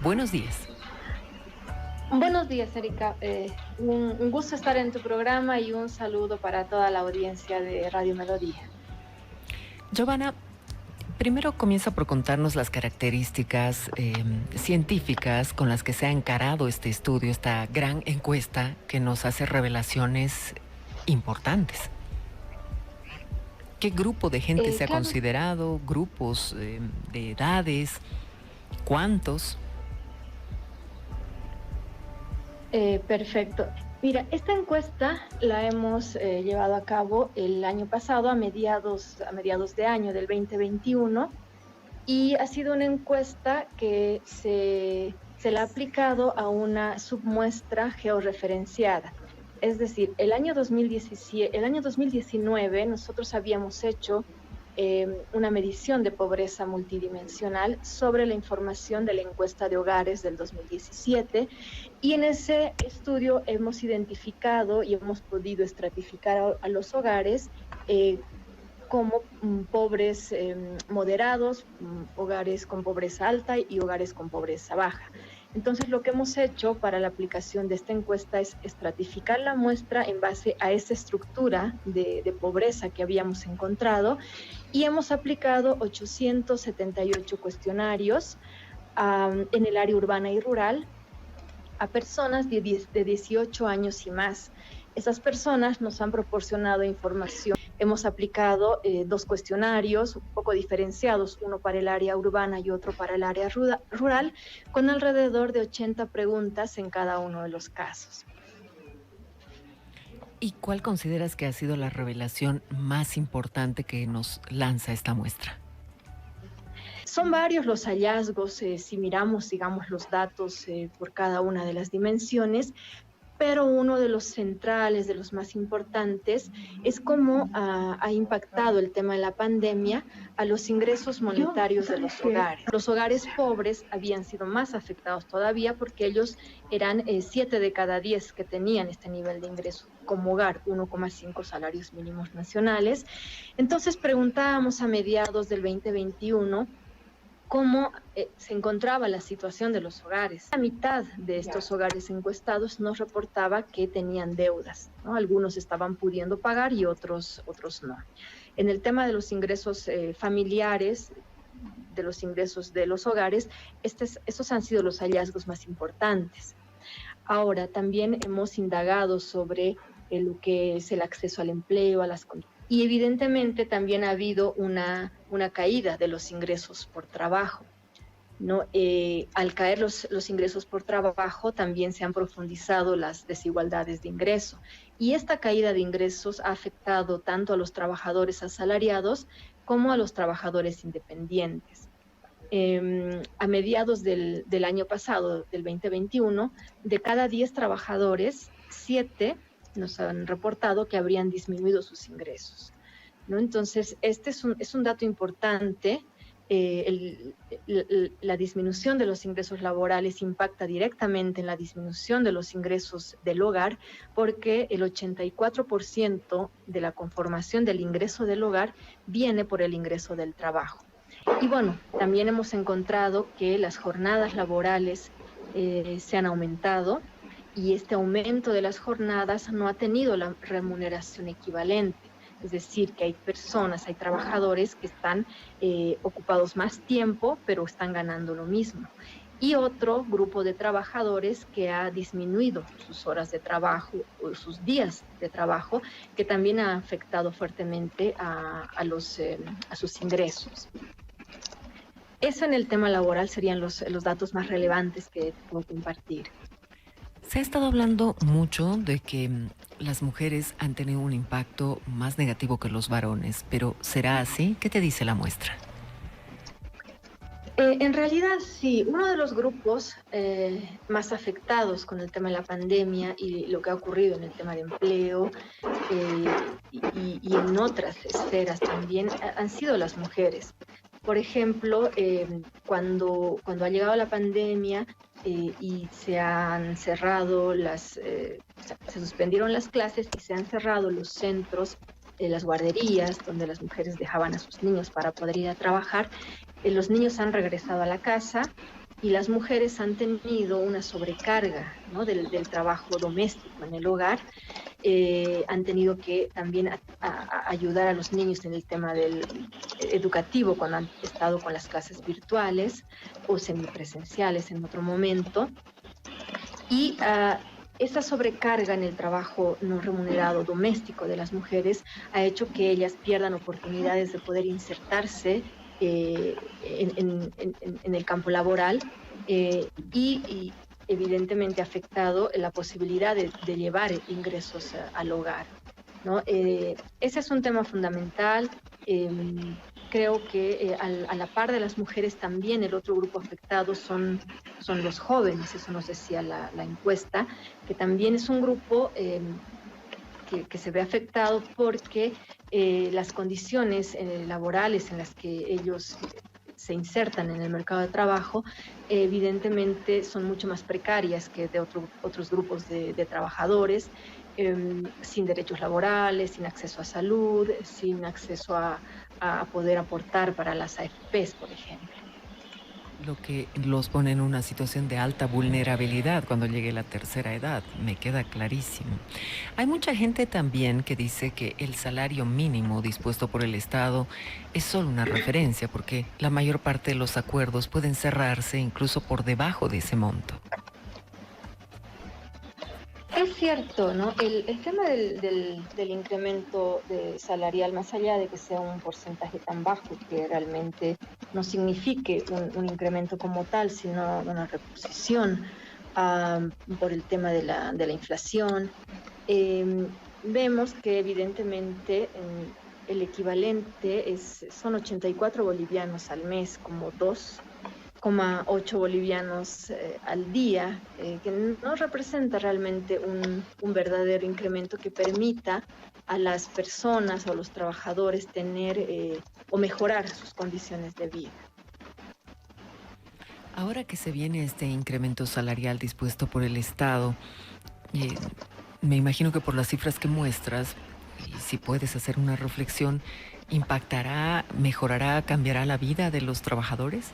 Buenos días. Buenos días, Erika. Un gusto estar en tu programa y un saludo para toda la audiencia de Radio Melodía. Giovanna, primero comienza por contarnos las características científicas con las que se ha encarado este estudio, esta gran encuesta que nos hace revelaciones importantes. ¿Qué grupo de gente se ha Claro, considerado? ¿Grupos de edades? ¿Cuántos? perfecto. Mira, esta encuesta la hemos llevado a cabo el año pasado, a mediados de año del 2021, y ha sido una encuesta que se le ha aplicado a una submuestra georreferenciada. Es decir, el año 2019 nosotros habíamos hecho una medición de pobreza multidimensional sobre la información de la encuesta de hogares del 2017, y en ese estudio hemos identificado y hemos podido estratificar a los hogares como pobres moderados, hogares con pobreza alta y hogares con pobreza baja. Entonces, lo que hemos hecho para la aplicación de esta encuesta es estratificar la muestra en base a esa estructura de pobreza que habíamos encontrado, y hemos aplicado 878 cuestionarios en el área urbana y rural a personas de 18 años y más. Esas personas nos han proporcionado información. Hemos aplicado dos cuestionarios un poco diferenciados, uno para el área urbana y otro para el área rural, con alrededor de 80 preguntas en cada uno de los casos. ¿Y cuál consideras que ha sido la revelación más importante que nos lanza esta muestra? Son varios los hallazgos, si miramos, digamos, los datos por cada una de las dimensiones, pero uno de los centrales, de los más importantes, es cómo ha impactado el tema de la pandemia a los ingresos monetarios de los hogares. Los hogares pobres habían sido más afectados todavía porque ellos eran 7 de cada 10 que tenían este nivel de ingreso como hogar, 1,5 salarios mínimos nacionales. Entonces preguntábamos a mediados del 2021 cómo se encontraba la situación de los hogares. La mitad de estos hogares encuestados nos reportaba que tenían deudas, ¿no? Algunos estaban pudiendo pagar y otros no. En el tema de los ingresos familiares, de los ingresos de los hogares, estos han sido los hallazgos más importantes. Ahora, también hemos indagado sobre lo que es el acceso al empleo, a las condiciones. Y evidentemente también ha habido una caída de los ingresos por trabajo, ¿no? Al caer los ingresos por trabajo, también se han profundizado las desigualdades de ingreso. Y esta caída de ingresos ha afectado tanto a los trabajadores asalariados como a los trabajadores independientes. A mediados del año pasado, del 2021, de cada 10 trabajadores, 7 nos han reportado que habrían disminuido sus ingresos, ¿no? Entonces, este es un dato importante. La disminución de los ingresos laborales impacta directamente en la disminución de los ingresos del hogar, porque el 84% de la conformación del ingreso del hogar viene por el ingreso del trabajo. Y bueno, también hemos encontrado que las jornadas laborales se han aumentado, y este aumento de las jornadas no ha tenido la remuneración equivalente. Es decir, que hay personas, hay trabajadores que están ocupados más tiempo, pero están ganando lo mismo. Y otro grupo de trabajadores que ha disminuido sus horas de trabajo o sus días de trabajo, que también ha afectado fuertemente a sus ingresos. Eso en el tema laboral serían los datos más relevantes que puedo compartir. Se ha estado hablando mucho de que las mujeres han tenido un impacto más negativo que los varones, pero ¿será así? ¿Qué te dice la muestra? En realidad sí, uno de los grupos más afectados con el tema de la pandemia y lo que ha ocurrido en el tema de empleo y en otras esferas también han sido las mujeres. Por ejemplo, cuando ha llegado la pandemia y se han cerrado se suspendieron las clases y se han cerrado los centros, las guarderías, donde las mujeres dejaban a sus niños para poder ir a trabajar, los niños han regresado a la casa y las mujeres han tenido una sobrecarga, ¿no? del trabajo doméstico en el hogar. Han tenido que también ayudar a los niños en el tema del educativo cuando han estado con las clases virtuales o semipresenciales en otro momento. Y esa sobrecarga en el trabajo no remunerado doméstico de las mujeres ha hecho que ellas pierdan oportunidades de poder insertarse en el campo laboral, y evidentemente ha afectado la posibilidad de llevar ingresos al hogar, ¿no? Ese es un tema fundamental. Creo que a la par de las mujeres también el otro grupo afectado son los jóvenes, eso nos decía la encuesta, que también es un grupo que se ve afectado porque las condiciones laborales en las que ellos se insertan en el mercado de trabajo, evidentemente son mucho más precarias que de otros grupos de trabajadores, sin derechos laborales, sin acceso a salud, sin acceso a poder aportar para las AFPs, por ejemplo. Lo que los pone en una situación de alta vulnerabilidad cuando llegue la tercera edad, me queda clarísimo. Hay mucha gente también que dice que el salario mínimo dispuesto por el Estado es solo una referencia, porque la mayor parte de los acuerdos pueden cerrarse incluso por debajo de ese monto. Es cierto, ¿no? El tema del incremento salarial, más allá de que sea un porcentaje tan bajo que realmente no signifique un incremento como tal, sino una reposición por el tema de la inflación, vemos que evidentemente el equivalente son 84 bolivianos al mes, como 2,8 bolivianos al día, que no representa realmente un verdadero incremento que permita a las personas o a los trabajadores tener o mejorar sus condiciones de vida. Ahora que se viene este incremento salarial dispuesto por el Estado, me imagino que por las cifras que muestras, y si puedes hacer una reflexión, ¿impactará, mejorará, cambiará la vida de los trabajadores?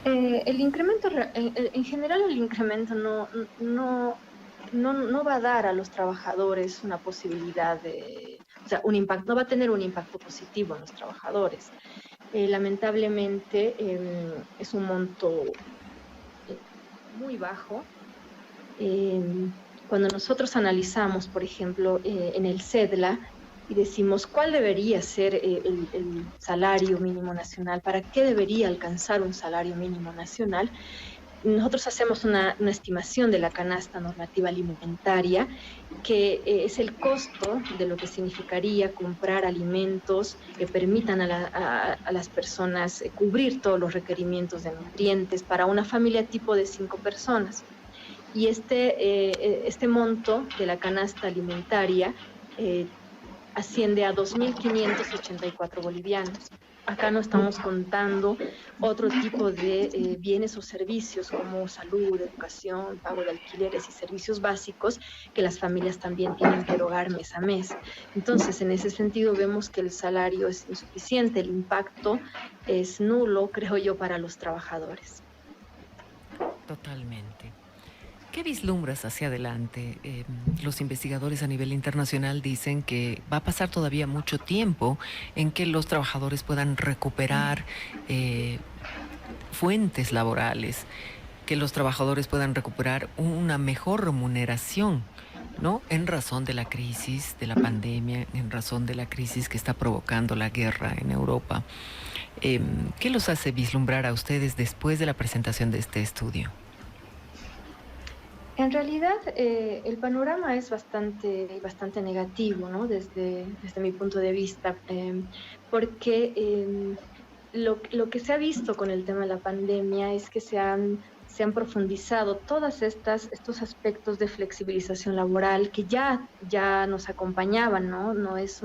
El incremento, en general el incremento no va a dar a los trabajadores una posibilidad o sea, un impacto, no va a tener un impacto positivo en los trabajadores. Lamentablemente es un monto muy bajo. Cuando nosotros analizamos, por ejemplo, en el CEDLA, y decimos cuál debería ser el salario mínimo nacional, para qué debería alcanzar un salario mínimo nacional, nosotros hacemos una estimación de la canasta normativa alimentaria, que es el costo de lo que significaría comprar alimentos que permitan a las personas cubrir todos los requerimientos de nutrientes para una familia tipo de 5 personas. Y este monto de la canasta alimentaria asciende a 2.584 bolivianos. Acá no estamos contando otro tipo de bienes o servicios como salud, educación, pago de alquileres y servicios básicos que las familias también tienen que erogar mes a mes. Entonces, en ese sentido, vemos que el salario es insuficiente, el impacto es nulo, creo yo, para los trabajadores. Totalmente. ¿Qué vislumbras hacia adelante? Los investigadores a nivel internacional dicen que va a pasar todavía mucho tiempo en que los trabajadores puedan recuperar fuentes laborales, que los trabajadores puedan recuperar una mejor remuneración, ¿no? En razón de la crisis, de la pandemia, en razón de la crisis que está provocando la guerra en Europa. ¿Qué los hace vislumbrar a ustedes después de la presentación de este estudio? En realidad, el panorama es bastante negativo, ¿no? Desde mi punto de vista, porque lo que se ha visto con el tema de la pandemia es que se han profundizado todos estos aspectos de flexibilización laboral que ya nos acompañaban, ¿no? No es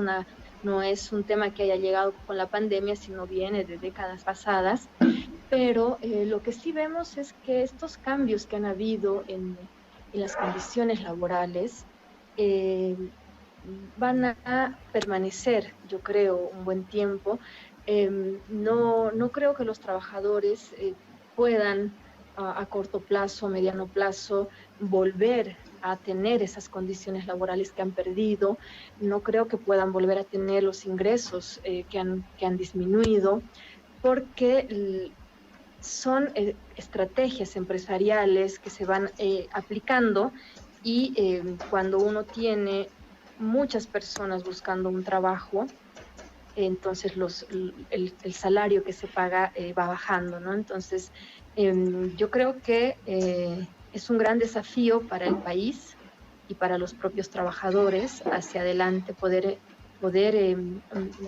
un tema que haya llegado con la pandemia, sino viene de décadas pasadas. Pero lo que sí vemos es que estos cambios que han habido en las condiciones laborales van a permanecer, yo creo, un buen tiempo, No creo que los trabajadores puedan a corto plazo, a mediano plazo, volver a tener esas condiciones laborales que han perdido. No creo que puedan volver a tener los ingresos que han disminuido, porque son estrategias empresariales que se van aplicando y cuando uno tiene muchas personas buscando un trabajo, entonces el salario que se paga va bajando, ¿no? Entonces, yo creo que es un gran desafío para el país y para los propios trabajadores hacia adelante poder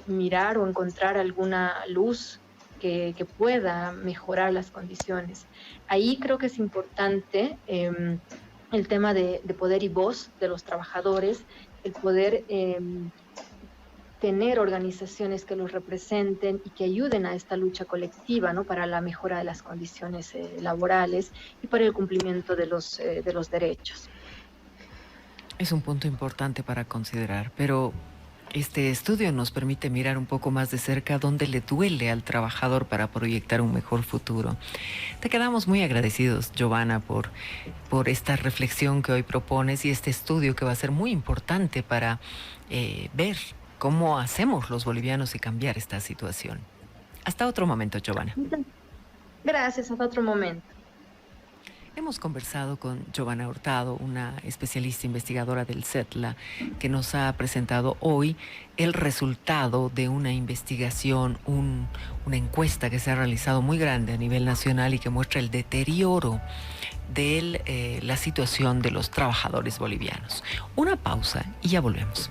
mirar o encontrar alguna luz que pueda mejorar las condiciones. Ahí creo que es importante el tema de poder y voz de los trabajadores, el poder tener organizaciones que los representen y que ayuden a esta lucha colectiva, ¿no? Para la mejora de las condiciones laborales y para el cumplimiento de los derechos. Es un punto importante para considerar, pero este estudio nos permite mirar un poco más de cerca dónde le duele al trabajador para proyectar un mejor futuro. Te quedamos muy agradecidos, Giovanna, por esta reflexión que hoy propones y este estudio que va a ser muy importante para ver cómo hacemos los bolivianos y cambiar esta situación. Hasta otro momento, Giovanna. Gracias, hasta otro momento. Hemos conversado con Giovanna Hurtado, una especialista investigadora del CETLA, que nos ha presentado hoy el resultado de una investigación, una encuesta que se ha realizado muy grande a nivel nacional y que muestra el deterioro de la situación de los trabajadores bolivianos. Una pausa y ya volvemos.